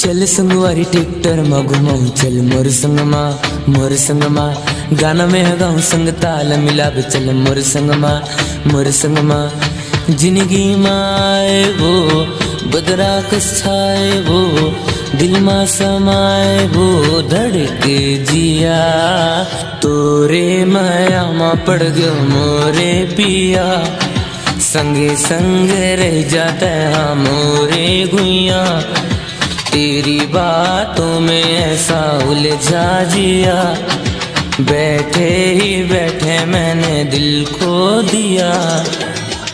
चल संगवारी ट्रैक्टर में घुमाऊं चल मोर संगमा गाना में गाऊं संग ताल मिलाब चल मोर संगमा जिंदगी माए वो बदरा कसाए वो दिल में समाए वो धड़के जिया तोरे माया में पड़ गयो मोरे पिया संगे संगे रह जाता है मोरे गुइया तेरी बातों में ऐसा उलझा जिया बैठे ही बैठे मैंने दिल खो दिया।